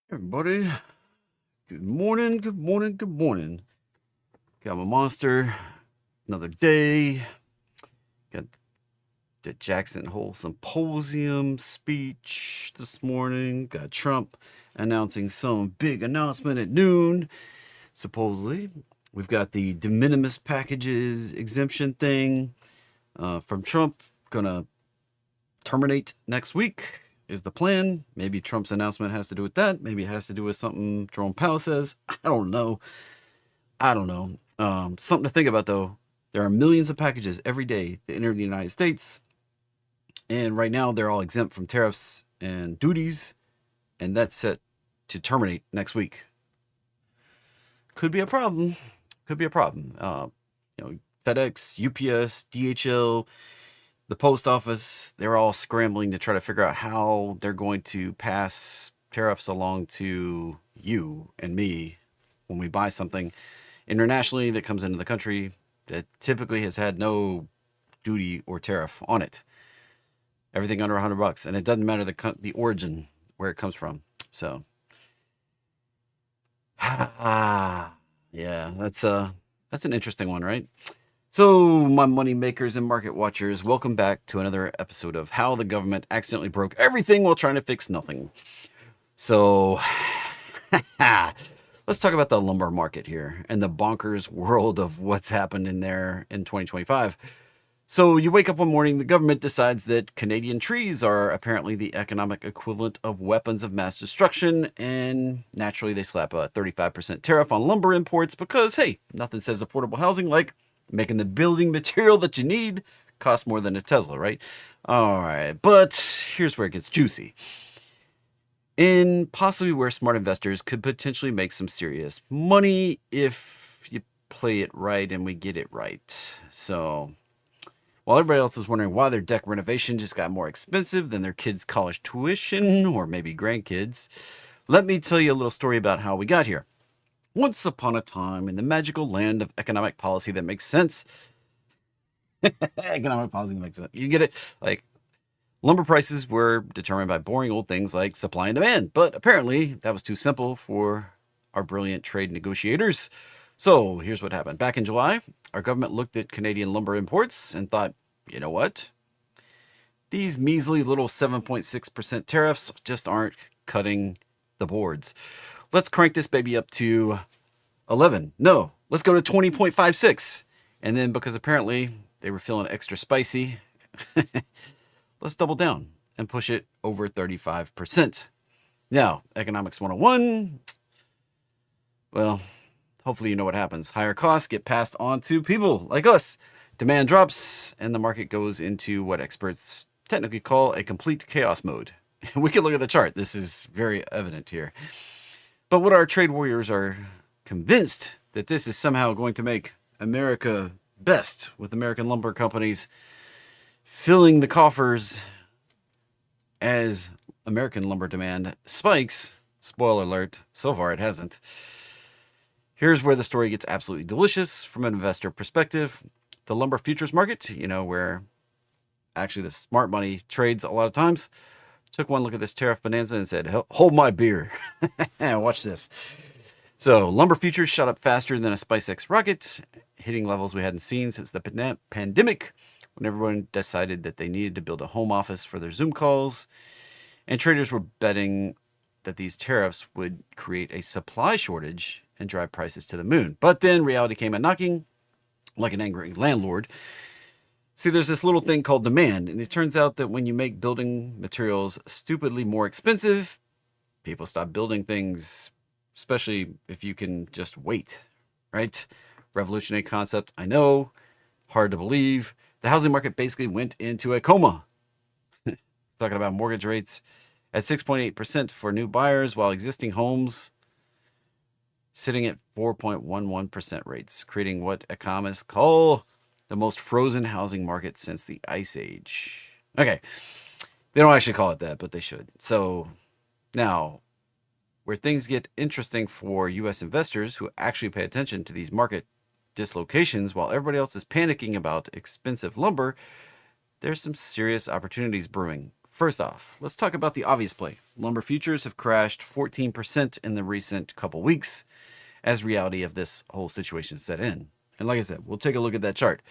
Everybody, good morning, good morning, good morning. Got my monster, another day. Got the Jackson Hole Symposium speech this morning. Got Trump announcing some big announcement at noon, supposedly. We've got the de minimis packages exemption thing from Trump, gonna terminate next week is the plan. Maybe Trump's announcement has to do with that. Maybe it has to do with something Jerome Powell says. I don't know. Something to think about though. There are millions of packages every day that enter the United States, and right now they're all exempt from tariffs and duties, and that's set to terminate next week. Could be a problem. Could be a problem. FedEx, UPS, DHL, the post office, they're all scrambling to try to figure out how they're going to pass tariffs along to you and me when we buy something internationally that comes into the country that typically has had no duty or tariff on it. Everything under $100, and it doesn't matter the origin where it comes from. So, yeah, that's an interesting one, right? So, my money makers and market watchers, welcome back to another episode of How the Government Accidentally Broke Everything While Trying to Fix Nothing. So, let's talk about the lumber market here and the bonkers world of what's happened in there in 2025. So, you wake up one morning, the government decides that Canadian trees are apparently the economic equivalent of weapons of mass destruction, and naturally they slap a 35% tariff on lumber imports because, hey, nothing says affordable housing like making the building material that you need costs more than a Tesla, right? All right, but here's where it gets juicy. And possibly where smart investors could potentially make some serious money if you play it right and we get it right. So, while everybody else is wondering why their deck renovation just got more expensive than their kids' college tuition or maybe grandkids, let me tell you a little story about how we got here. Once upon a time, in the magical land of economic policy that makes sense, economic policy that makes sense. You get it? Like, lumber prices were determined by boring old things like supply and demand, but apparently that was too simple for our brilliant trade negotiators. So here's what happened. Back in July, our government looked at Canadian lumber imports and thought, you know what? These measly little 7.6% tariffs just aren't cutting the boards. Let's crank this baby up to 11. No, let's go to 20.56. And then because apparently they were feeling extra spicy, let's double down and push it over 35%. Now, Economics 101, well, hopefully you know what happens. Higher costs get passed on to people like us. Demand drops, and the market goes into what experts technically call a complete chaos mode. We can look at the chart. This is very evident here. But what our trade warriors are convinced that this is somehow going to make America best, with American lumber companies filling the coffers as American lumber demand spikes. Spoiler alert, so far it hasn't. Here's where the story gets absolutely delicious from an investor perspective. The lumber futures market, where actually the smart money trades a lot of times, took one look at this tariff bonanza and said, hold my beer. Watch this. So lumber futures shot up faster than a SpaceX rocket, hitting levels we hadn't seen since the pandemic, when everyone decided that they needed to build a home office for their Zoom calls. And traders were betting that these tariffs would create a supply shortage and drive prices to the moon. But then reality came a knocking like an angry landlord. See, there's this little thing called demand, and it turns out that when you make building materials stupidly more expensive, people stop building things, especially if you can just wait, right? Revolutionary concept, I know, hard to believe. The housing market basically went into a coma. Talking about mortgage rates at 6.8% for new buyers, while existing homes sitting at 4.11% rates, creating what economists call the most frozen housing market since the Ice Age. Okay, they don't actually call it that, but they should. So now, where things get interesting for U.S. investors who actually pay attention to these market dislocations while everybody else is panicking about expensive lumber, there's some serious opportunities brewing First off, let's talk about the obvious play. Lumber futures have crashed 14% in the recent couple weeks as reality of this whole situation set in. And like I said, we'll take a look at that chart.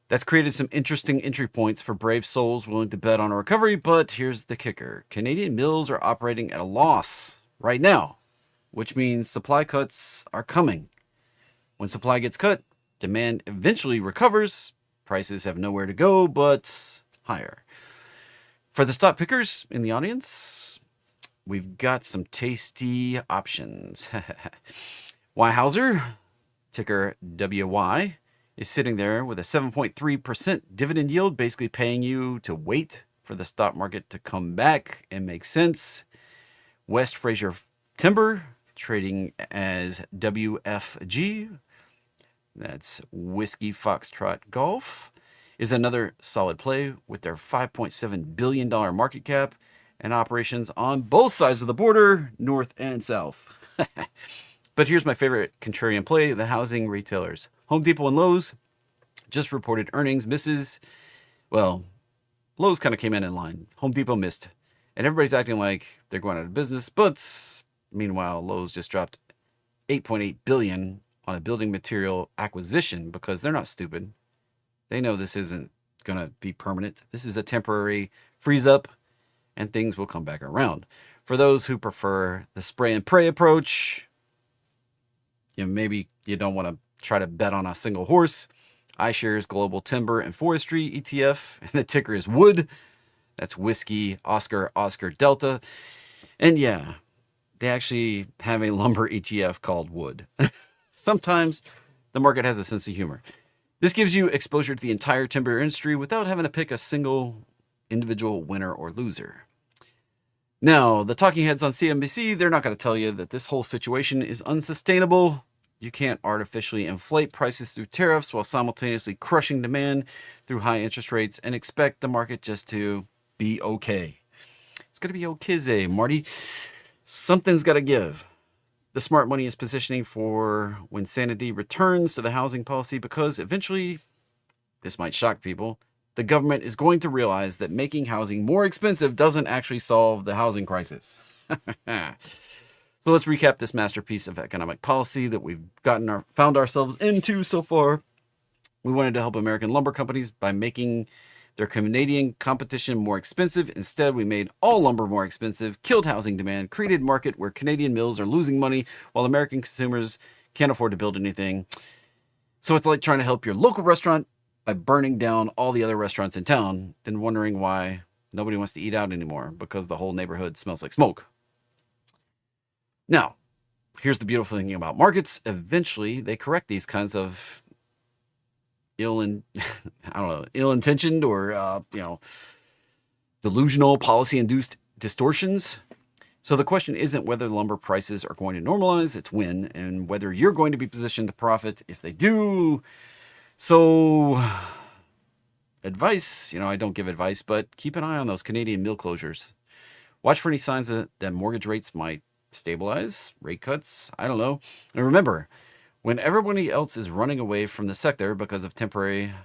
That's created some interesting entry points for brave souls willing to bet on a recovery, but here's the kicker. Canadian mills are operating at a loss right now, which means supply cuts are coming. When supply gets cut, demand eventually recovers. Prices have nowhere to go but higher. For the stock pickers in the audience, we've got some tasty options. Weyerhaeuser, ticker WY, is sitting there with a 7.3% dividend yield, basically paying you to wait for the stock market to come back and make sense. West Fraser Timber, trading as WFG, that's Whiskey Foxtrot Golf, is another solid play with their $5.7 billion market cap and operations on both sides of the border, north and south. But here's my favorite contrarian play, the housing retailers. Home Depot and Lowe's just reported earnings misses. Well, Lowe's kind of came in line. Home Depot missed. And everybody's acting like they're going out of business. But meanwhile, Lowe's just dropped $8.8 billion on a building material acquisition because they're not stupid. They know this isn't going to be permanent. This is a temporary freeze up and things will come back around. For those who prefer the spray and pray approach, maybe you don't want to try to bet on a single horse. iShares Global Timber and Forestry ETF, and the ticker is WOOD. That's Whiskey Oscar Delta. And yeah, they actually have a lumber ETF called WOOD. Sometimes the market has a sense of humor. This gives you exposure to the entire timber industry without having to pick a single individual winner or loser. Now, the talking heads on CNBC, they're not going to tell you that this whole situation is unsustainable. You can't artificially inflate prices through tariffs while simultaneously crushing demand through high interest rates and expect the market just to be okay. It's going to be okay, Marty. Something's got to give. The smart money is positioning for when sanity returns to the housing policy because eventually, this might shock people, the government is going to realize that making housing more expensive doesn't actually solve the housing crisis. So let's recap this masterpiece of economic policy that we've found ourselves into so far. We wanted to help American lumber companies by making their Canadian competition more expensive. Instead, we made all lumber more expensive, killed housing demand, created a market where Canadian mills are losing money while American consumers can't afford to build anything. So it's like trying to help your local restaurant by burning down all the other restaurants in town, then wondering why nobody wants to eat out anymore because the whole neighborhood smells like smoke. Now, here's the beautiful thing about markets. Eventually, they correct these kinds of ill-intentioned or delusional policy-induced distortions. So the question isn't whether lumber prices are going to normalize, it's when, and whether you're going to be positioned to profit if they do. So, advice, I don't give advice, but keep an eye on those Canadian mill closures. Watch for any signs that mortgage rates might stabilize, rate cuts, I don't know. And remember, when everybody else is running away from the sector because of temporary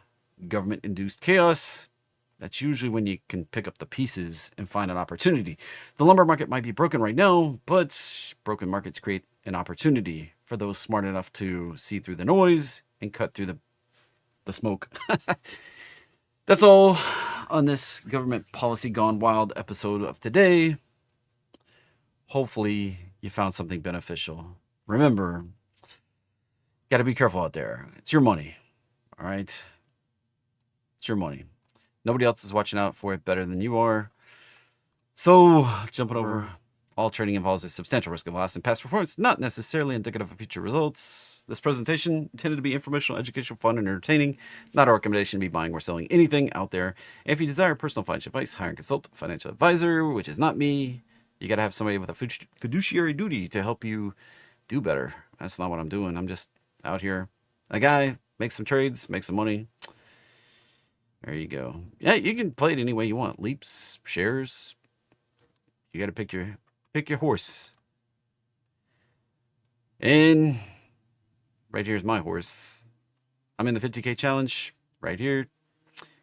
government-induced chaos, that's usually when you can pick up the pieces and find an opportunity. The lumber market might be broken right now, but broken markets create an opportunity for those smart enough to see through the noise and cut through the smoke. That's all on this government policy gone wild episode of today. Hopefully you found something beneficial. Remember, got to be careful out there. It's your money. All right? It's your money. Nobody else is watching out for it better than you are. So, jumping over, all trading involves a substantial risk of loss in past performance, not necessarily indicative of future results. This presentation intended to be informational, educational, fun, and entertaining, not a recommendation to be buying or selling anything out there. If you desire personal financial advice, hire and consult a financial advisor, which is not me. You got to have somebody with a fiduciary duty to help you do better. That's not what I'm doing. I'm just out here. A guy makes some trades, makes some money. There you go. Yeah, you can play it any way you want. Leaps, shares. You got to pick your horse. And right here's my horse. I'm in the 50K challenge right here.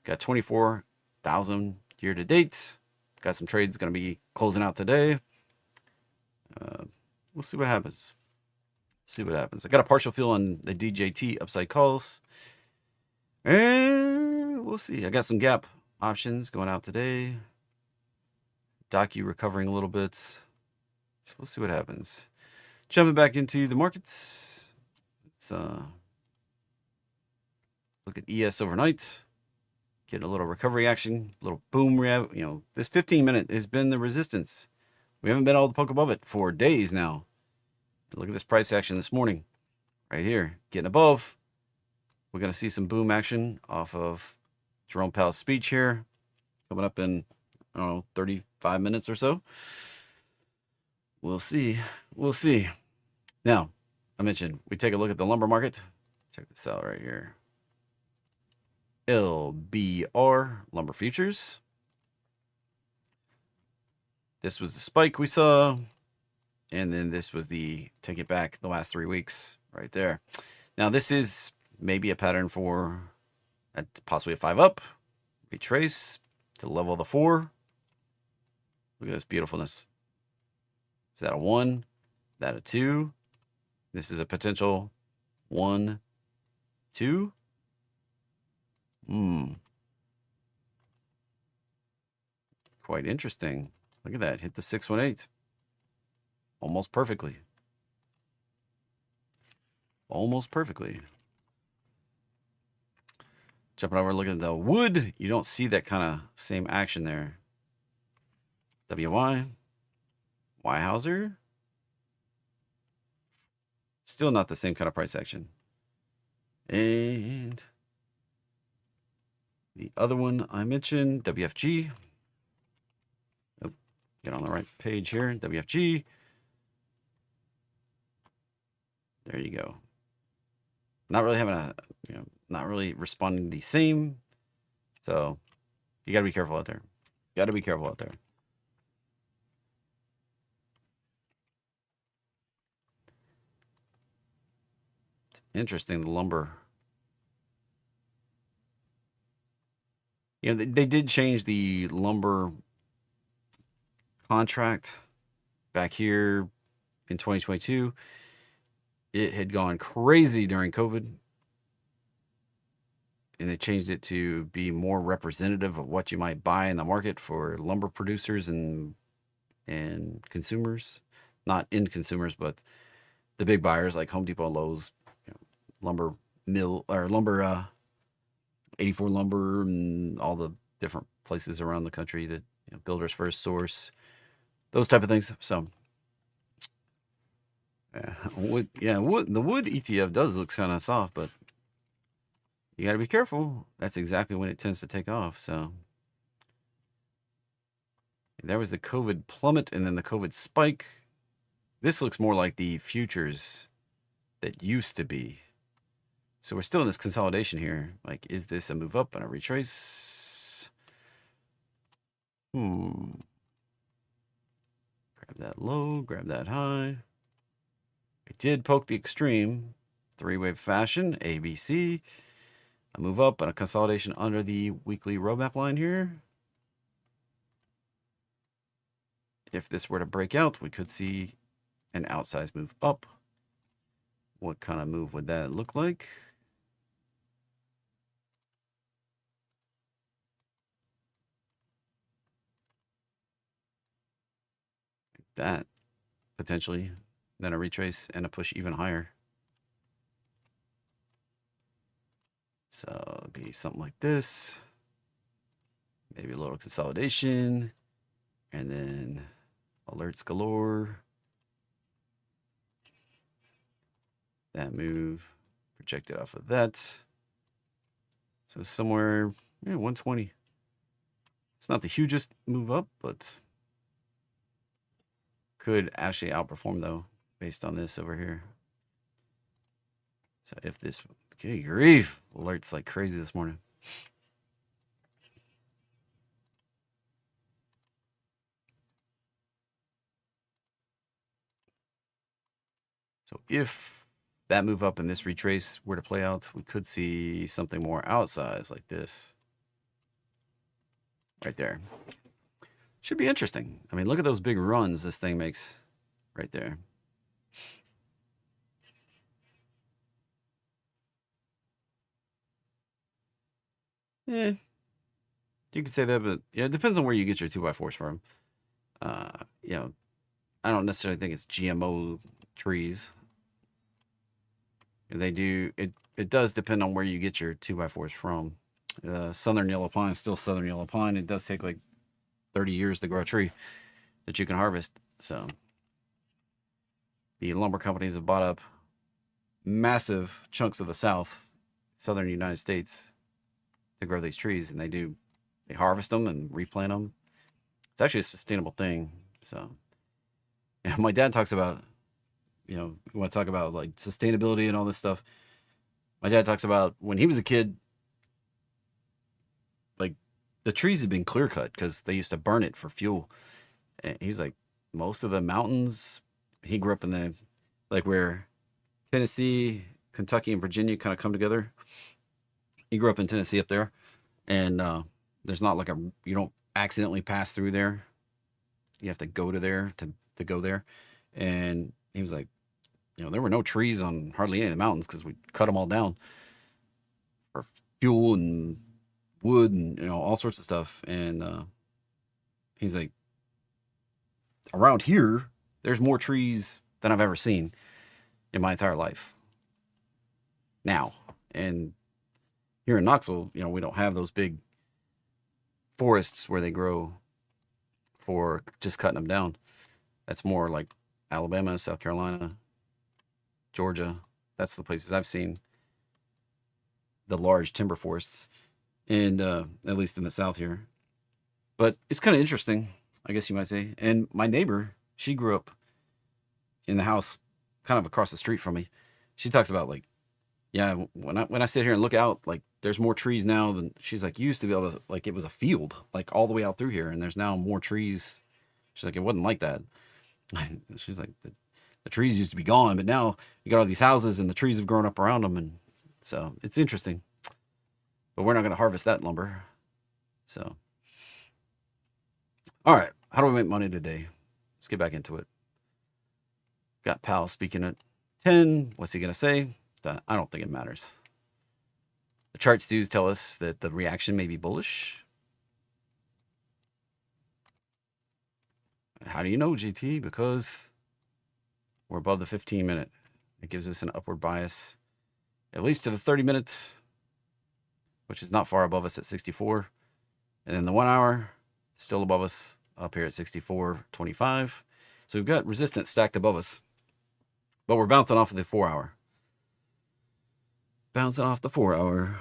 Got 24,000 year to date. got some trades going to be closing out today. We'll see what happens. See what happens. I got a partial fill on the DJT upside calls. And we'll see. I got some gap options going out today. Docu recovering a little bit. So we'll see what happens. Jumping back into the markets. Let's look at ES overnight. Getting a little recovery action. A little boom. You know, this 15-minute has been the resistance. We haven't been able to poke above it for days now. Look at this price action this morning. Right here. Getting above. We're going to see some boom action off of Jerome Powell's speech here. Coming up in, I don't know, 35 minutes or so. We'll see. We'll see. Now, I mentioned we take a look at the lumber market. Check this out right here. LBR lumber futures. This was the spike we saw. And then this was the take it back the last 3 weeks right there. Now, this is maybe a pattern for possibly a 5 up. Retrace to the level of the 4. Look at this beautifulness. Is that a 1? Is that a 2? This is a potential 1, 2. Quite interesting. Look at that. Hit the 618. Almost perfectly. Almost perfectly. Jumping over, looking at the wood. You don't see that kind of same action there. WY. Weyerhaeuser. Still not the same kind of price action. And the other one I mentioned, WFG. Oh, get on the right page here. WFG. There you go. Not really having a, not really responding the same. So you got to be careful out there. Got to be careful out there. It's interesting, the lumber. They did change the lumber contract back here in 2022. It had gone crazy during COVID. And they changed it to be more representative of what you might buy in the market for lumber producers and consumers. Not end consumers, but the big buyers like Home Depot, Lowe's, lumber mill or lumber 84 Lumber and all the different places around the country that Builders First Source, those type of things. So the wood ETF does look kind of soft, but you got to be careful. That's exactly when it tends to take off. So there was the COVID plummet and then the COVID spike. This looks more like the futures that used to be. So we're still in this consolidation here. Like, is this a move up and a retrace? Grab that low, grab that high. It did poke the extreme. 3-wave fashion, ABC. A move up and a consolidation under the weekly roadmap line here. If this were to break out, we could see an outsized move up. What kind of move would that look like? That potentially, then a retrace and a push even higher. So it'd be something like this, maybe a little consolidation, and then alerts galore. That move projected off of that. So somewhere 120. It's not the hugest move up, but could actually outperform though, based on this over here. So if this, okay, grief, alerts like crazy this morning. So if that move up and this retrace were to play out, we could see something more outsized like this. Right there. Should be interesting. I mean, look at those big runs this thing makes right there. Yeah, you could say that, but yeah, it depends on where you get your 2x4s from. You know, I don't necessarily think it's GMO trees. They do it. It does depend on where you get your 2x4s from. Southern yellow pine is still southern yellow pine. It does take like 30 years to grow a tree that you can harvest. So the lumber companies have bought up massive chunks of the South, southern United States, to grow these trees, and they harvest them and replant them. It's actually a sustainable thing. So, yeah, my dad talks about, you want to talk about like sustainability and all this stuff. My dad talks about when he was a kid, like the trees had been clear cut because they used to burn it for fuel. And he's like, most of the mountains, he grew up in the, like where Tennessee, Kentucky, and Virginia kind of come together. He grew up in Tennessee up there, and there's not like you don't accidentally pass through there. You have to go to there to go there. And he was like, there were no trees on hardly any of the mountains because we cut them all down for fuel and wood and all sorts of stuff. And he's like, around here, there's more trees than I've ever seen in my entire life. Now, and here in Knoxville, we don't have those big forests where they grow for just cutting them down. That's more like Alabama, South Carolina, Georgia. That's the places I've seen the large timber forests, and at least in the South here. But it's kind of interesting, I guess you might say. And my neighbor, she grew up in the house kind of across the street from me. She talks about like, yeah, when I sit here and look out, like there's more trees now than she's like, you used to be able to, like it was a field like all the way out through here, and there's now more trees. She's like, it wasn't like that. She's like, the trees used to be gone, but now you got all these houses and the trees have grown up around them, and so it's interesting. But we're not going to harvest that lumber. So, all right, how do we make money today? Let's get back into it. Got Pal speaking at 10. What's he going to say? I don't think it matters. The charts do tell us that the reaction may be bullish. How do you know, GT? Because we're above the 15-minute. It gives us an upward bias, at least to the 30 minutes, which is not far above us at 64. And then the 1 hour, still above us up here at 64.25. So we've got resistance stacked above us, but we're bouncing off of the 4 hour. Bouncing off the 4 hour.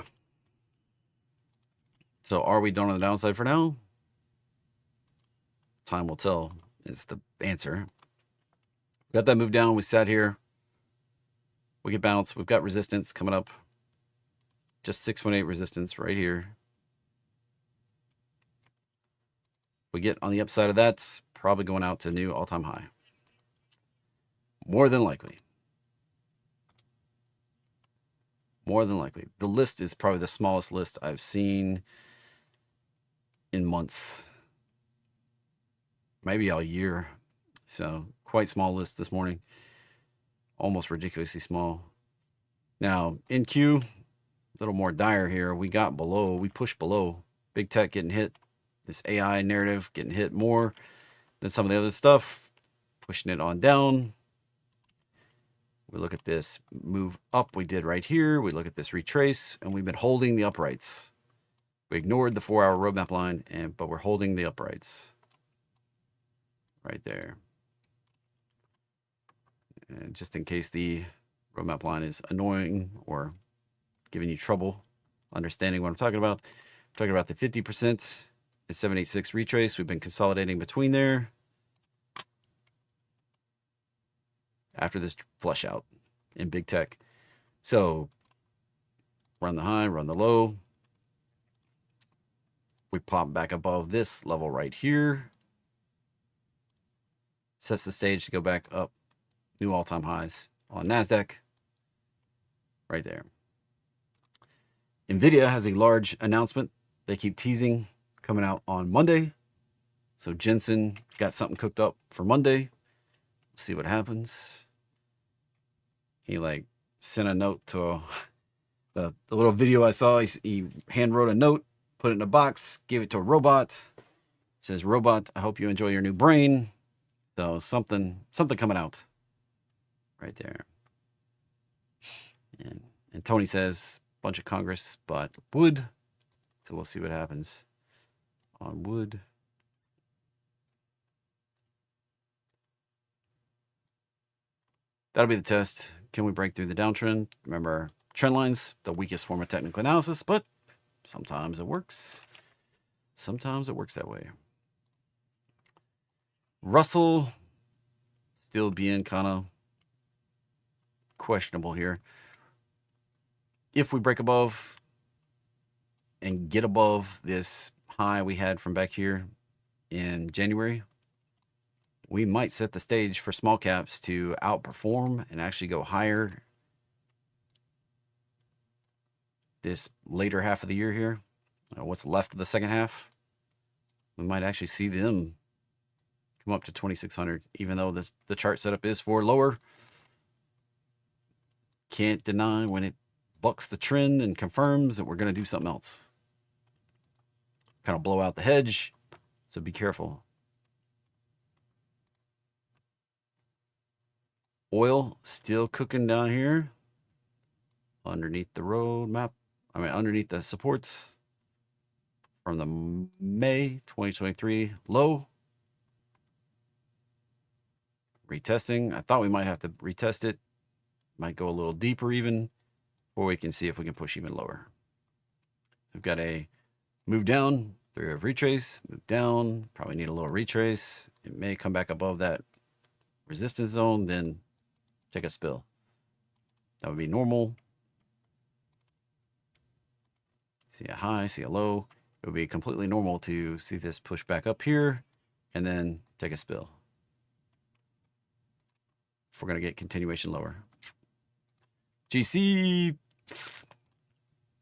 So are we done on the downside for now? Time will tell is the answer. Got that move down. We sat here. We could bounce. We've got resistance coming up. Just 618 resistance right here. If we get on the upside of that, probably going out to new all-time high. More than likely. More than likely. The list is probably the smallest list I've seen in months. Maybe all year. So quite small list this morning. Almost ridiculously small. Now, in Q, a little more dire here. We got below. We pushed below. Big tech getting hit. This AI narrative getting hit more than some of the other stuff. Pushing it on down. We look at this move up we did right here. We look at this retrace, and we've been holding the uprights. We ignored the 4 hour roadmap line, but we're holding the uprights. Right there. And just in case the roadmap line is annoying or giving you trouble understanding what I'm talking about the 50% at 786 retrace. We've been consolidating between there. After this flush out in big tech. So run the high, run the low. We pop back above this level right here. Sets the stage to go back up. New all-time highs on NASDAQ. Right there. NVIDIA has a large announcement they keep teasing coming out on Monday. So Jensen got something cooked up for Monday. See what happens. He like sent a note to the little video I saw. He hand wrote a note, put it in a box, gave it to a robot. It says, "Robot, I hope you enjoy your new brain." So something coming out right there. And Tony says, bunch of Congress bought wood. So we'll see what happens on wood. That'll be the test. Can we break through the downtrend? Remember, trend lines, the weakest form of technical analysis, but sometimes it works. Sometimes it works that way. Russell still being kind of questionable here. If we break above and get above this high we had from back here in January, we might set the stage for small caps to outperform and actually go higher this later half of the year here. What's left of the second half, we might actually see them come up to 2,600, even though the chart setup is for lower. Can't deny when it bucks the trend and confirms that we're going to do something else. Kind of blow out the hedge, so be careful. Oil still cooking down here underneath the roadmap. Underneath the supports from the May 2023 low. Retesting. I thought we might have to retest it. Might go a little deeper even, before we can see if we can push even lower. We've got a move down, through a retrace, move down, probably need a little retrace. It may come back above that resistance zone, then take a spill. That would be normal. See a high, see a low. It would be completely normal to see this push back up here and then take a spill. If we're going to get continuation lower. GC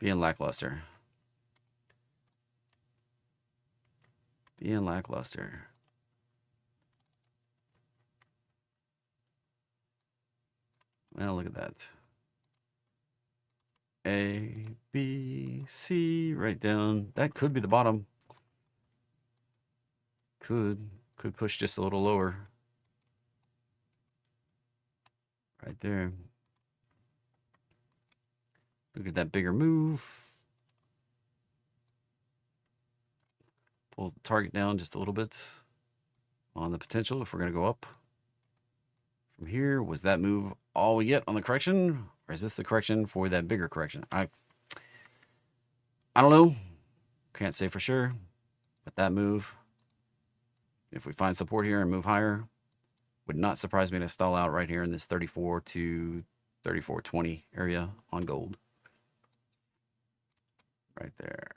being lackluster. Being lackluster. Well, look at that. A, B, C, right down. That could be the bottom. Could push just a little lower. Right there. Look at that bigger move. Pulls the target down just a little bit on the potential if we're going to go up. From here, was that move all we get on the correction? Or is this the correction for that bigger correction? I don't know. Can't say for sure. But that move, if we find support here and move higher, would not surprise me to stall out right here in this 34 to 34.20 area on gold. Right there.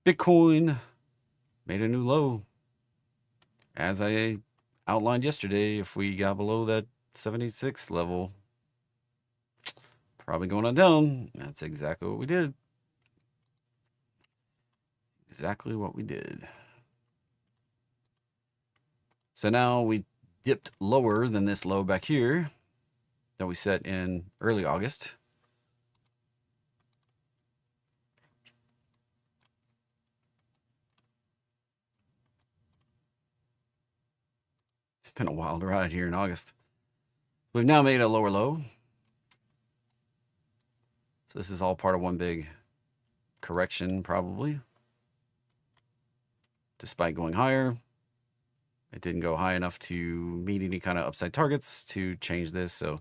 Bitcoin made a new low. As I outlined yesterday, if we got below that 76 level, probably going on down. That's exactly what we did. Exactly what we did. So now we dipped lower than this low back here that we set in early August. It's been a wild ride here in August. We've now made a lower low. So this is all part of one big correction, probably. Despite going higher, it didn't go high enough to meet any kind of upside targets to change this. So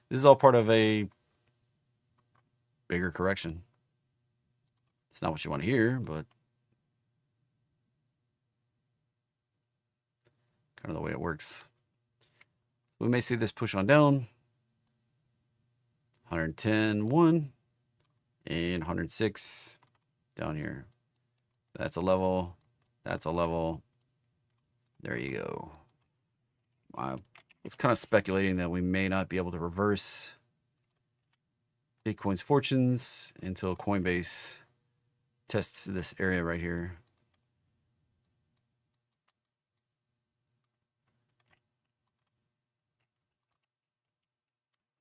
this is all part of a bigger correction. It's not what you want to hear, but kind of the way it works. We may see this push on down. 110.1 and 106 down here. That's a level. That's a level. There you go. I was kind of speculating that we may not be able to reverse Bitcoin's fortunes until Coinbase tests this area right here.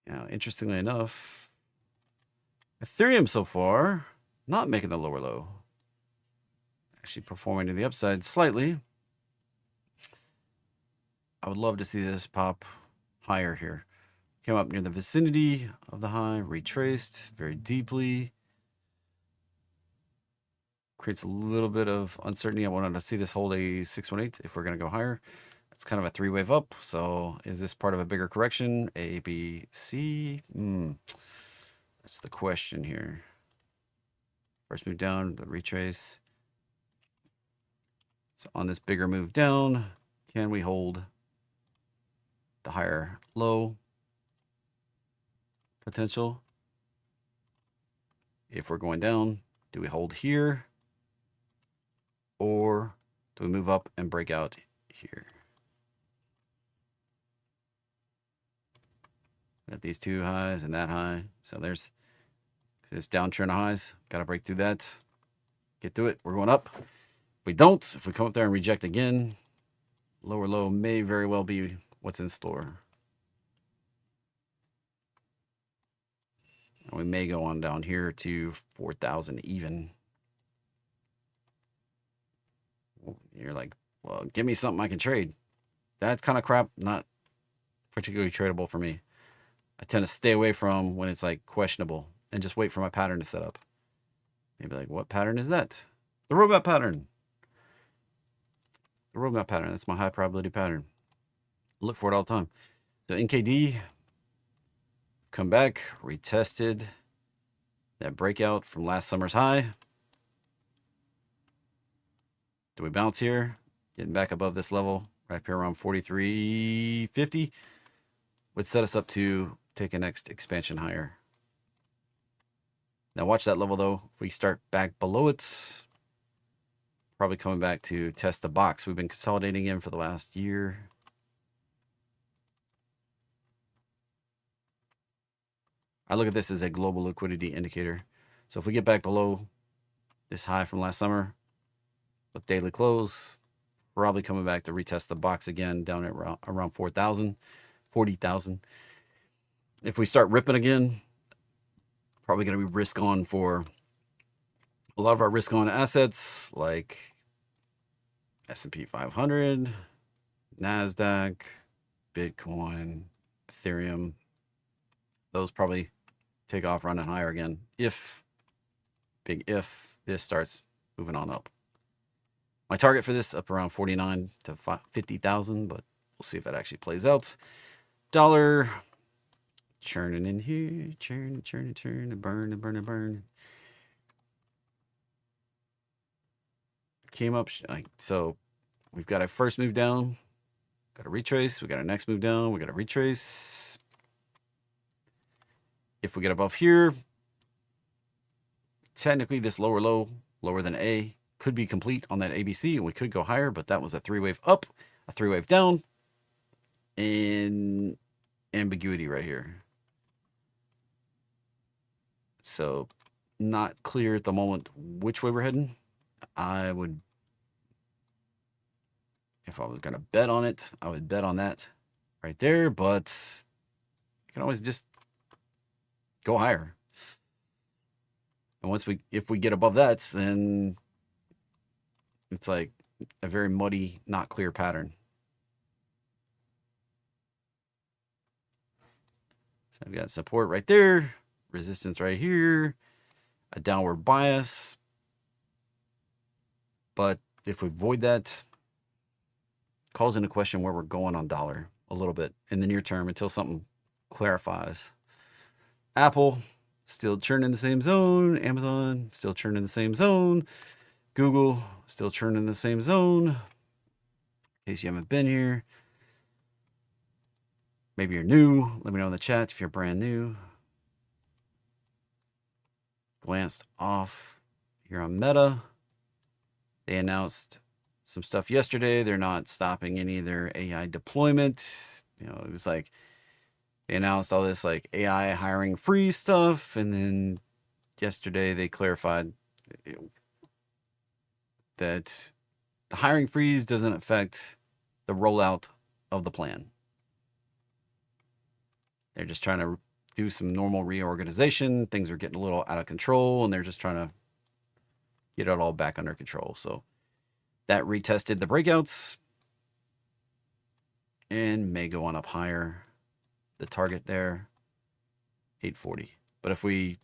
Now, interestingly enough, Ethereum so far, not making the lower low. Actually performing to the upside slightly. I would love to see this pop higher here. Came up near the vicinity of the high, retraced very deeply. Creates a little bit of uncertainty. I wanted to see this hold a 618 if we're going to go higher. It's kind of a three-wave up. So is this part of a bigger correction? A, B, C? That's the question here. First move down, the retrace. So on this bigger move down, can we hold the higher low potential? If we're going down, do we hold here? Or do we move up and break out here? Got these two highs and that high. So there's this downtrend of highs. Got to break through that. Get through it. We're going up. If we don't, if we come up there and reject again, lower low may very well be what's in store. And we may go on down here to 4,000 even. You're like, well, give me something I can trade. That kind of crap, not particularly tradable for me. I tend to stay away from when it's like questionable and just wait for my pattern to set up. Maybe like, what pattern is that? The roadmap pattern. The roadmap pattern. That's my high probability pattern. Look for it all the time. So NKD, come back, retested that breakout from last summer's high. Do we bounce here? Getting back above this level, right up here around 43.50 would set us up to take a next expansion higher. Now watch that level though. If we start back below it, probably coming back to test the box we've been consolidating in for the last year. I look at this as a global liquidity indicator. So if we get back below this high from last summer with daily close, probably coming back to retest the box again down at around 4,000, 40,000. If we start ripping again, probably going to be risk on for a lot of our risk on assets like S&P 500, NASDAQ, Bitcoin, Ethereum. Those probably take off running higher again if this starts moving on up. My target for this up around 49 to 50,000, but we'll see if that actually plays out. Dollar churning in here, churning, burn. Came up, so we've got a first move down, got a retrace, we got our next move down, we got a retrace. If we get above here, technically this lower low, lower than A, could be complete on that ABC, and we could go higher, but that was a three-wave up, a three-wave down, and ambiguity right here. So not clear at the moment which way we're heading. I would, if I was going to bet on it, I would bet on that right there, but you can always just go higher. And if we get above that, then it's like a very muddy, not clear pattern. So I've got support right there, resistance right here, a downward bias. But if we avoid that, calls into question where we're going on dollar a little bit in the near term until something clarifies. Apple, still churning the same zone. Amazon, still churning the same zone. Google, still churning the same zone. In case you haven't been here. Maybe you're new. Let me know in the chat if you're brand new. Glanced off here on Meta. They announced some stuff yesterday. They're not stopping any of their AI deployment. You know, it was like they announced all this like AI hiring free stuff, and then yesterday they clarified that the hiring freeze doesn't affect the rollout of the plan. They're just trying to do some normal reorganization. Things are getting a little out of control, and they're just trying to get it all back under control. So that retested the breakouts and may go on up higher. The target there, 840. But if we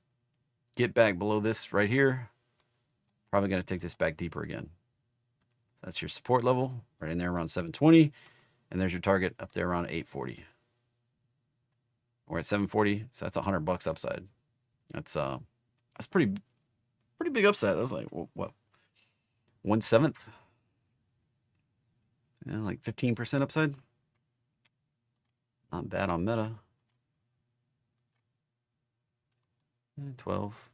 get back below this right here, probably going to take this back deeper again. That's your support level right in there around 720. And there's your target up there around 840. We're at 740, so that's $100 upside. That's pretty big upside. That's like what, 1/7? Yeah, like 15% upside. Not bad on Meta. 12.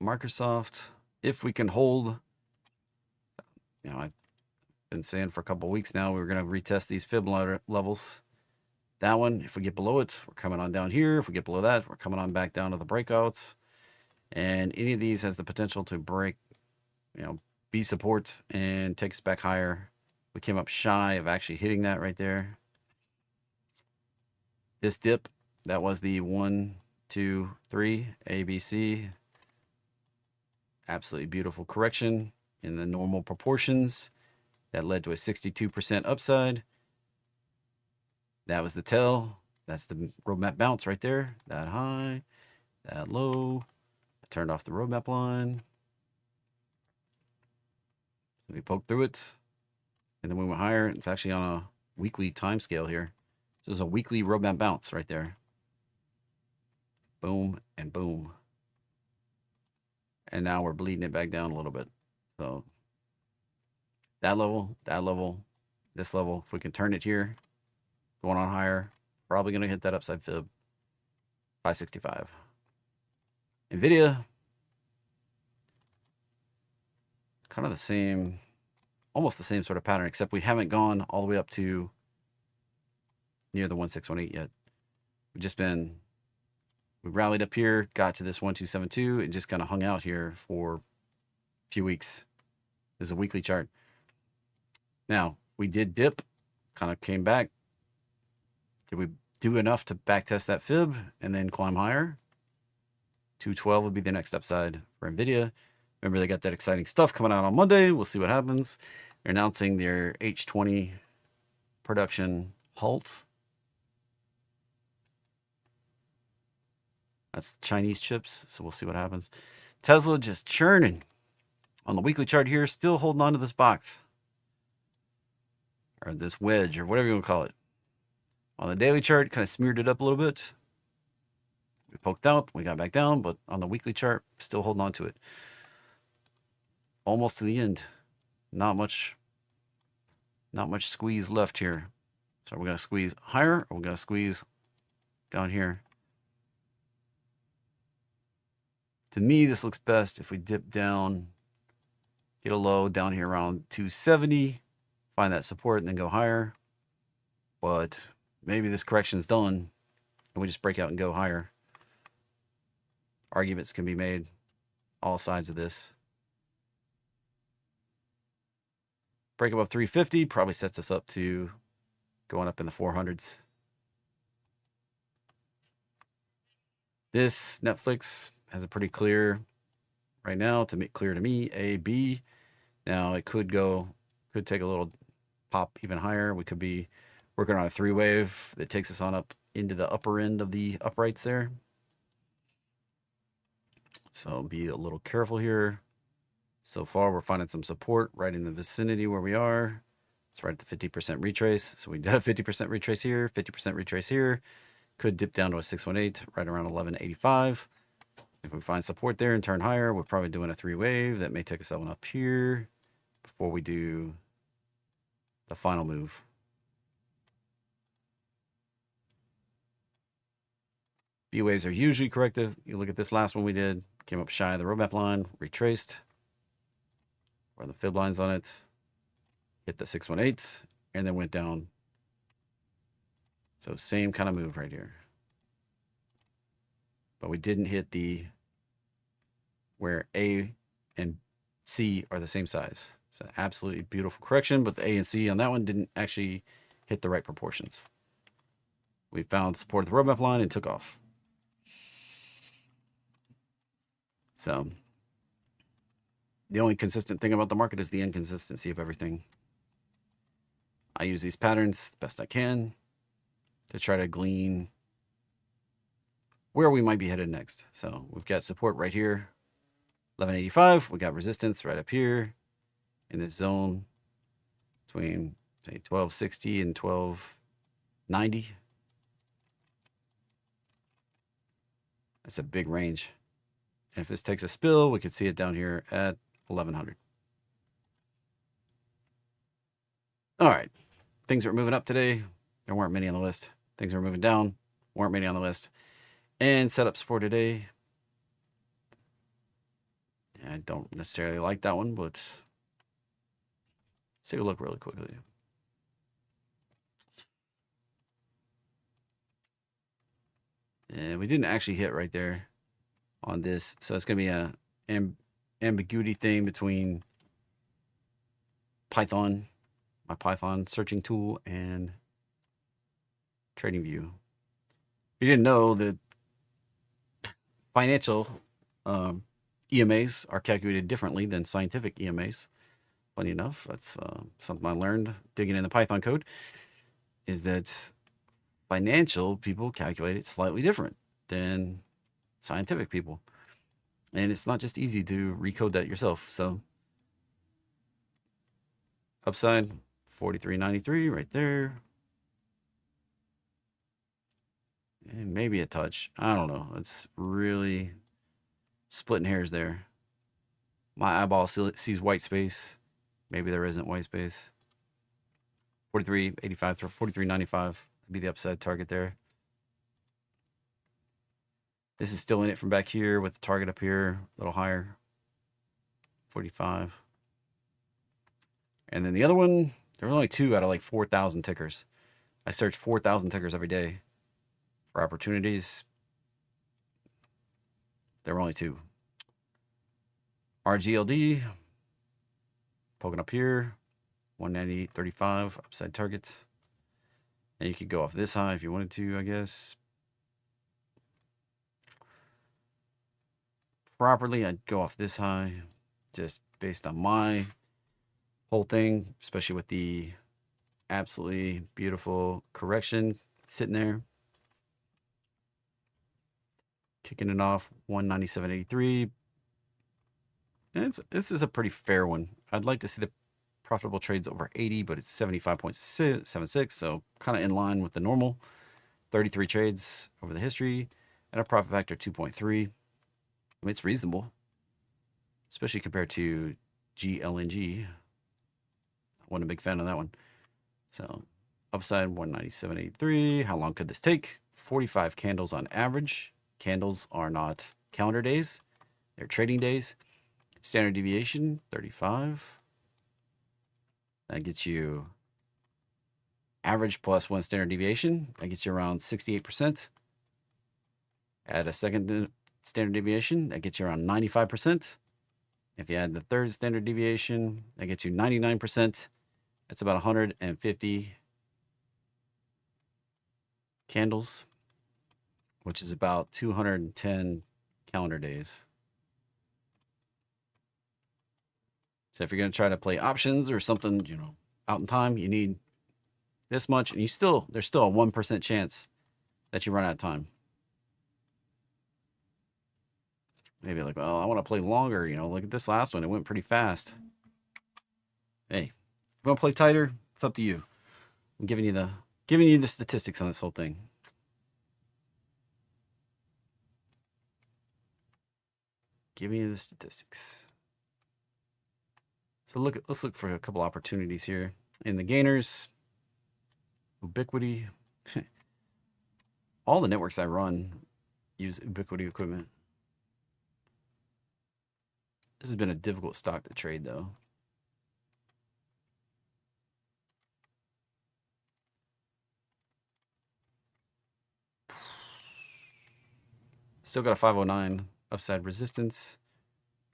Microsoft, if we can hold, I've been saying for a couple of weeks now, we were going to retest these fib levels. That one, if we get below it, we're coming on down here. If we get below that, we're coming on back down to the breakouts. And any of these has the potential to break, be support and take us back higher. We came up shy of actually hitting that right there. This dip, that was the 1, 2, 3, ABC. Absolutely beautiful correction in the normal proportions. That led to a 62% upside. That was the tail. That's the roadmap bounce right there. That high, that low. I turned off the roadmap line. We poked through it. And then we went higher. It's actually on a weekly time scale here. So there's a weekly roadmap bounce right there. Boom and boom. And now we're bleeding it back down a little bit. So that level, this level, if we can turn it here, going on higher, probably going to hit that upside fib. 565. NVIDIA, kind of the same, almost the same sort of pattern, except we haven't gone all the way up to near the 1618 yet. We rallied up here, got to this 1272, and just kind of hung out here for a few weeks. This is a weekly chart. Now, we did dip, kind of came back. Did we do enough to backtest that fib and then climb higher? 212 would be the next upside for NVIDIA. Remember, they got that exciting stuff coming out on Monday. We'll see what happens. They're announcing their H20 production halt. That's Chinese chips, so we'll see what happens. Tesla just churning. On the weekly chart here, still holding on to this box. Or this wedge, or whatever you want to call it. On the daily chart, kind of smeared it up a little bit. We poked out, we got back down, but on the weekly chart, still holding on to it. Almost to the end. Not much squeeze left here. So we're going to squeeze higher, or we're going to squeeze down here. To me, this looks best if we dip down, get a low down here around 270, find that support, and then go higher. But maybe this correction is done, and we just break out and go higher. Arguments can be made, all sides of this. Break above 350 probably sets us up to going up in the 400s. This Netflix has a pretty clear, right now, to make clear to me, A, B. Now it could take a little pop even higher. We could be working on a 3-wave that takes us on up into the upper end of the uprights there. So be a little careful here. So far, we're finding some support right in the vicinity where we are. It's right at the 50% retrace. So we did a 50% retrace here, 50% retrace here. Could dip down to a 618, right around 1185. If we find support there and turn higher, we're probably doing a 3-wave. That may take us on up here before we do the final move. B waves are usually corrective. You look at this last one we did, came up shy of the roadmap line, retraced, or the fib lines on it, hit the 618, and then went down. So same kind of move right here. But we didn't hit the where A and C are the same size. It's an absolutely beautiful correction, but the A and C on that one didn't actually hit the right proportions. We found support of the roadmap line and took off. So the only consistent thing about the market is the inconsistency of everything. I use these patterns the best I can to try to glean where we might be headed next. So we've got support right here, 1185. We got resistance right up here in this zone between, say, 1260 and 1290. That's a big range. And if this takes a spill, we could see it down here at 1100. All right. Things are moving up today. There weren't many on the list. Things are moving down. Weren't many on the list. And setups for today. I don't necessarily like that one, but let's take a look really quickly. And we didn't actually hit right there on this. So it's going to be a ambiguity thing between Python, my Python searching tool, and TradingView. If you didn't know that financial EMAs are calculated differently than scientific EMAs. Funny enough, that's something I learned digging in the Python code, is that financial people calculate it slightly different than scientific people. And it's not just easy to recode that yourself. So upside 43.93 right there. And maybe a touch. I don't know. It's really splitting hairs there. My eyeball sees white space. Maybe there isn't white space. 43.85 to 43.95 would be the upside target there. This is still in it from back here with the target up here, a little higher. 45. And then the other one, there were only 2 out of like 4,000 tickers. I search 4,000 tickers every day for opportunities. There were only 2. RGLD, poking up here, 190.35 upside targets. And you could go off this high if you wanted to, I guess. Properly, I'd go off this high just based on my whole thing, especially with the absolutely beautiful correction sitting there. Kicking it off 197.83. And this is a pretty fair one. I'd like to see the profitable trades over 80, but it's 75.76, so kind of in line with the normal. 33 trades over the history, and a profit factor 2.3. I mean, it's reasonable, especially compared to GLNG. Wasn't a big fan of that one. So upside 197.83. How long could this take? 45 candles on average. Candles are not calendar days. They're trading days. Standard deviation, 35. That gets you average plus 1 standard deviation. That gets you around 68%. Add a second standard deviation, that gets you around 95%. If you add the third standard deviation, that gets you 99%. That's about 150 candles, which is about 210 calendar days. So if you're going to try to play options or something, you know, out in time, you need this much, and there's still a 1% chance that you run out of time. Maybe like, well, I want to play longer. You know, look at this last one. It went pretty fast. Hey, if you want to play tighter, it's up to you. I'm giving you the statistics on this whole thing. Giving you the statistics. So let's look for a couple opportunities here. In the gainers, Ubiquity. All the networks I run use Ubiquity equipment. This has been a difficult stock to trade, though. Still got a 509 upside resistance.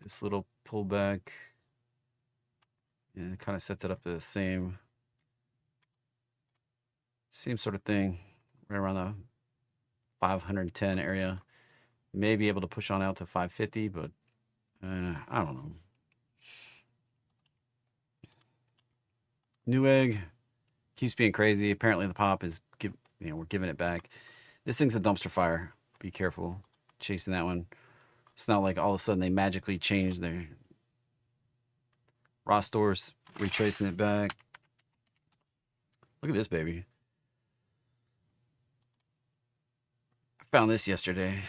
This little pullback And it kind of sets it up to the same sort of thing, right around the 510 area. May be able to push on out to 550, but I don't know. Newegg keeps being crazy. Apparently the pop is, we're giving it back. This thing's a dumpster fire. Be careful chasing that one. It's not like all of a sudden they magically change their raw stores, retracing it back. Look at this baby. I found this yesterday.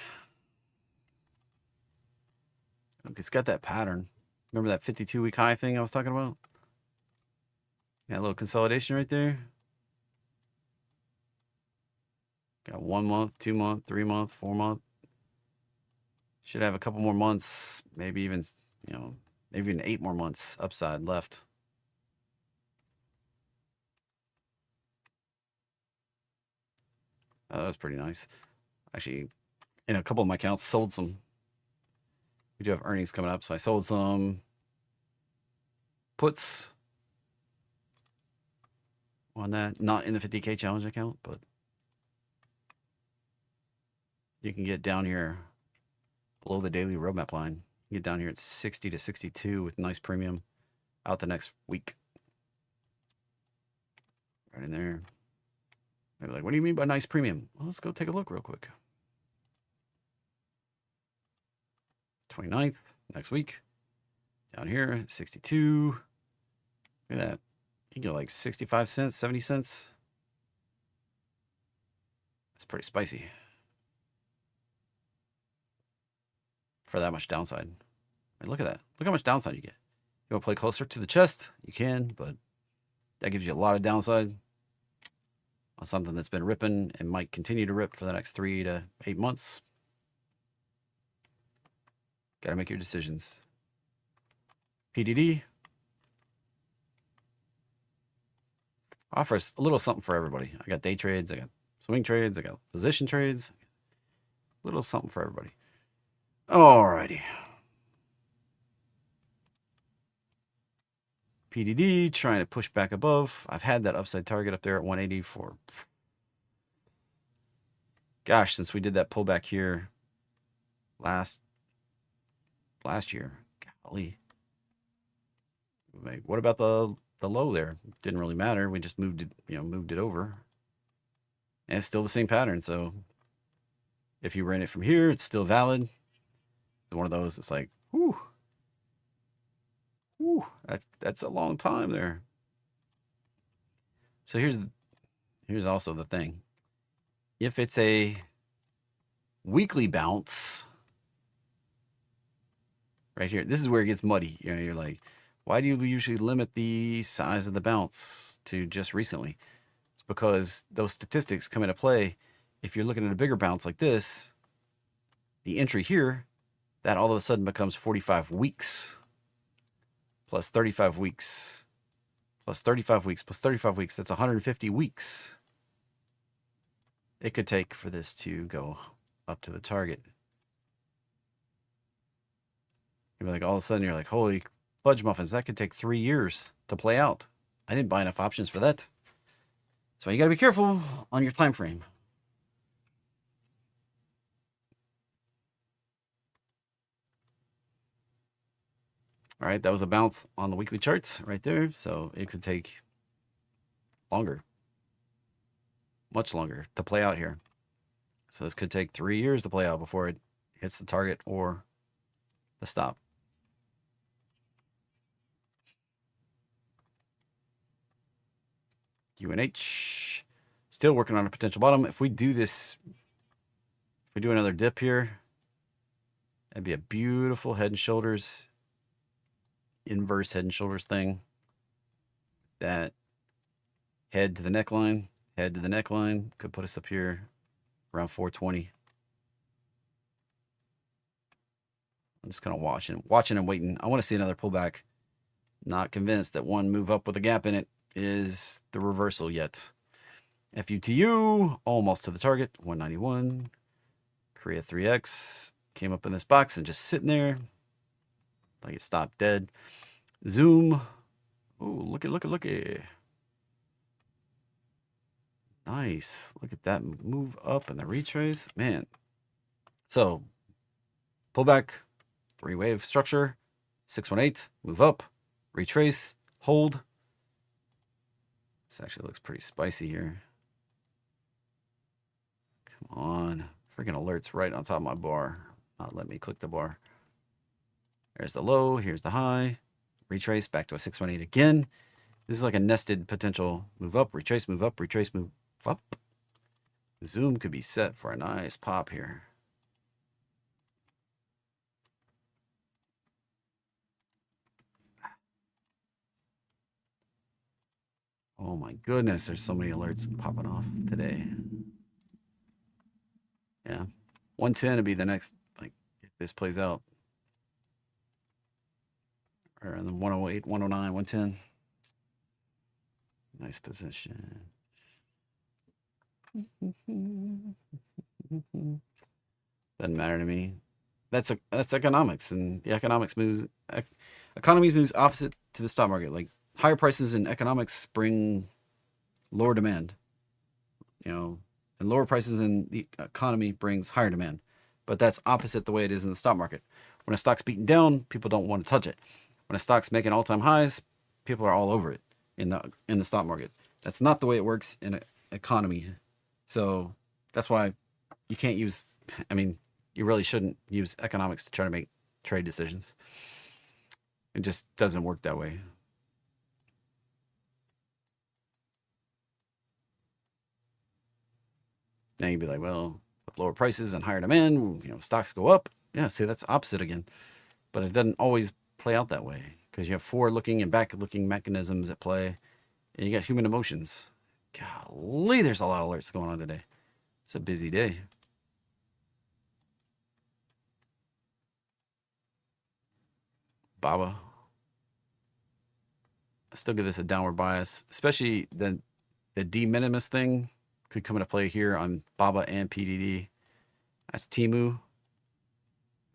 It's got that pattern. Remember that 52-week high thing I was talking about? Got a little consolidation right there. Got 1 month, 2 month, 3 month, 4 month. Should have a couple more months, maybe even, maybe even 8 more months upside left. That was pretty nice. Actually, in a couple of my accounts, sold some. We do have earnings coming up, so I sold some puts on that. Not in the 50K challenge account, but you can get down here below the daily roadmap line. You get down here at 60 to 62 with nice premium out the next week. Right in there. Maybe like, what do you mean by nice premium? Well, let's go take a look real quick. 29th, next week. Down here, 62. Look at that. You get like 65 cents, 70 cents. That's pretty spicy. For that much downside. I mean, look at that. Look how much downside you get. You want to play closer to the chest? You can, but that gives you a lot of downside on something that's been ripping and might continue to rip for the next 3 to 8 months. Got to make your decisions. PDD offers a little something for everybody. I got day trades, I got swing trades, I got position trades. A little something for everybody. Alrighty. PDD trying to push back above. I've had that upside target up there at 180 for, gosh, since we did that pullback here last year. Golly. What about the low there? Didn't really matter. We just moved it over. And it's still the same pattern. So if you ran it from here, it's still valid. It's one of those, it's like, whew. Whew, that's a long time there. So here's also the thing. If it's a weekly bounce, right here, this is where it gets muddy. You're like, why do you usually limit the size of the bounce to just recently? It's because those statistics come into play. If you're looking at a bigger bounce like this, the entry here, that all of a sudden becomes 45 weeks plus 35 weeks plus 35 weeks plus 35 weeks. That's 150 weeks it could take for this to go up to the target. You're like, all of a sudden, you're like, holy fudge muffins, that could take 3 years to play out. I didn't buy enough options for that. That's why you got to be careful on your time frame. All right, that was a bounce on the weekly charts right there. So it could take longer, much longer to play out here. So this could take 3 years to play out before it hits the target or the stop. UNH, still working on a potential bottom. If we do this, if we do another dip here, that'd be a beautiful head and shoulders, inverse head and shoulders thing. That head to the neckline, could put us up here around 420. I'm just kind of watching and waiting. I want to see another pullback. Not convinced that one move up with a gap in it is the reversal yet. FUTU almost to the target, 191. Korea 3X came up in this box and just sitting there like it stopped dead. Zoom Oh, look at. Nice. Look at that move up and the retrace. Man. So, pullback, 3-wave structure, 618, move up, retrace, hold. This actually looks pretty spicy here. Come on. Freaking alerts right on top of my bar. Not let me click the bar. There's the low. Here's the high. Retrace back to a 618 again. This is like a nested potential move up, retrace, move up, retrace, move up. The zoom could be set for a nice pop here. Oh my goodness, there's so many alerts popping off today. Yeah. 110 would be the next, like, if this plays out. Or in the 108, 109, 110. Nice position. Doesn't matter to me. That's economics, and the economies moves opposite to the stock market. Like higher prices in economics bring lower demand, and lower prices in the economy brings higher demand. But that's opposite the way it is in the stock market. When a stock's beaten down, people don't want to touch it. When a stock's making all-time highs, people are all over it in the stock market. That's not the way it works in an economy. So that's why you can't use. I mean, you really shouldn't use economics to try to make trade decisions. It just doesn't work that way. Now you'd be like, well, with lower prices and higher demand, stocks go up. Yeah, see, that's opposite again. But it doesn't always play out that way because you have forward-looking and back-looking mechanisms at play, and you got human emotions. Golly, there's a lot of alerts going on today. It's a busy day. Baba. I still give this a downward bias, especially the de minimis thing could come into play here on Baba and PDD. That's Temu.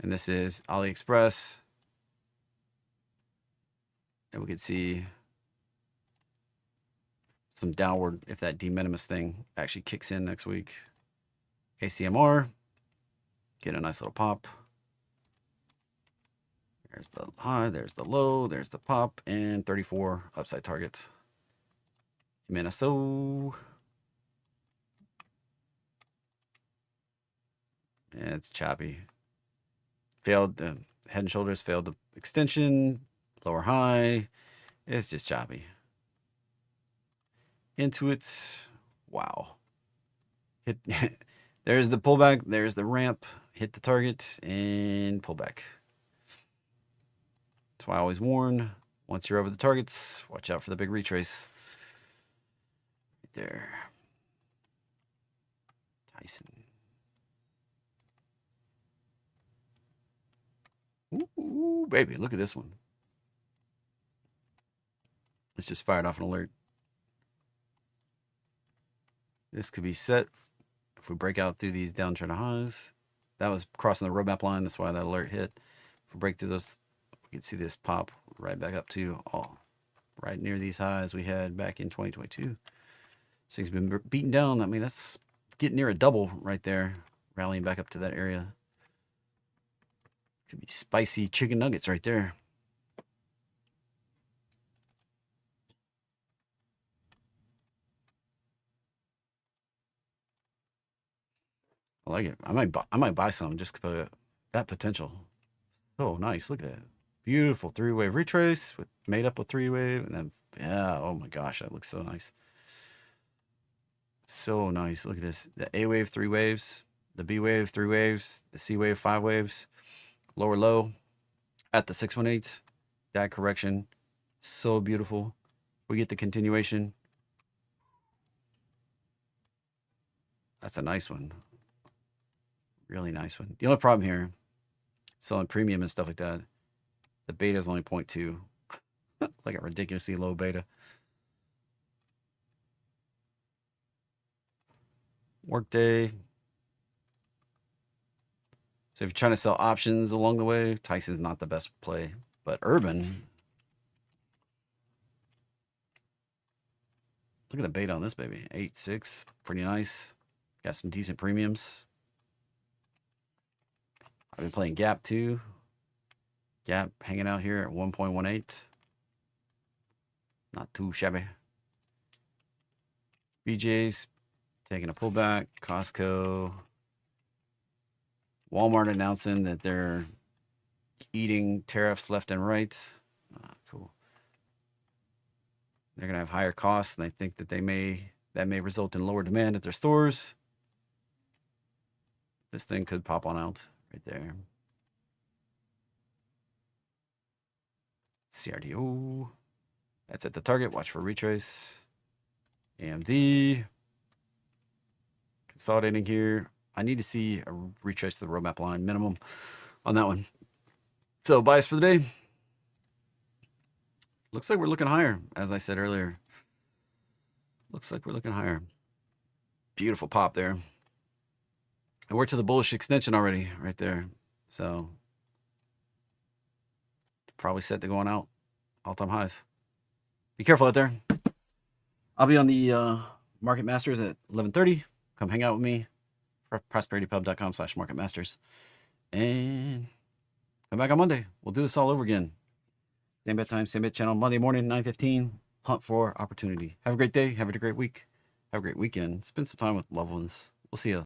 And this is AliExpress. And we could see some downward if that de minimis thing actually kicks in next week. ACMR. Get a nice little pop. There's the high, there's the low, there's the pop, and 34 upside targets. Minnesota. Yeah, it's choppy. Failed head and shoulders, failed the extension, lower high. It's just choppy. Into it. Wow. Hit. There's the pullback. There's the ramp. Hit the target and pull back. That's why I always warn. Once you're over the targets, watch out for the big retrace. Right there. Tyson. Ooh, baby, look at this one. It's just fired off an alert. This could be set if we break out through these downtrend highs. That was crossing the roadmap line. That's why that alert hit. If we break through those, we can see this pop right back up to right near these highs we had back in 2022. This thing's been beaten down. I mean, that's getting near a double right there, rallying back up to that area. Could be spicy chicken nuggets right there. I like it. I might buy some just for that potential. Oh, nice. Look at that. Beautiful 3-wave retrace with made up a 3-wave. And then, yeah, oh my gosh, that looks so nice. So nice. Look at this. The A wave, 3 waves. The B wave, 3 waves. The C wave, 5 waves. Lower low at the 618. That correction. So beautiful. We get the continuation. That's a nice one. Really nice one. The only problem here, selling premium and stuff like that, the beta is only 0.2. Like a ridiculously low beta. Workday. So if you're trying to sell options along the way, Tyson's not the best play. But Urban, Look at the beta on this baby. 8.6. Pretty nice. Got some decent premiums. I've been playing Gap too. Gap hanging out here at 1.18. Not too shabby. BJ's taking a pullback. Costco. Walmart announcing that they're eating tariffs left and right. Cool. They're going to have higher costs, and I think that that may result in lower demand at their stores. This thing could pop on out right there. CRDO. That's at the target. Watch for retrace. AMD. Consolidating here. I need to see a retrace to the roadmap line minimum on that one. So bias for the day. Looks like we're looking higher, as I said earlier. Looks like we're looking higher. Beautiful pop there. And we're to the bullish extension already right there. So probably set to going out. All-time highs. Be careful out there. I'll be on the Market Masters at 11:30. Come hang out with me. prosperitypub.com/marketmasters. And come back on Monday. We'll do this all over again. Same bad time, same bad channel. Monday morning, 9:15. Hunt for opportunity. Have a great day. Have a great week. Have a great weekend. Spend some time with loved ones. We'll see you.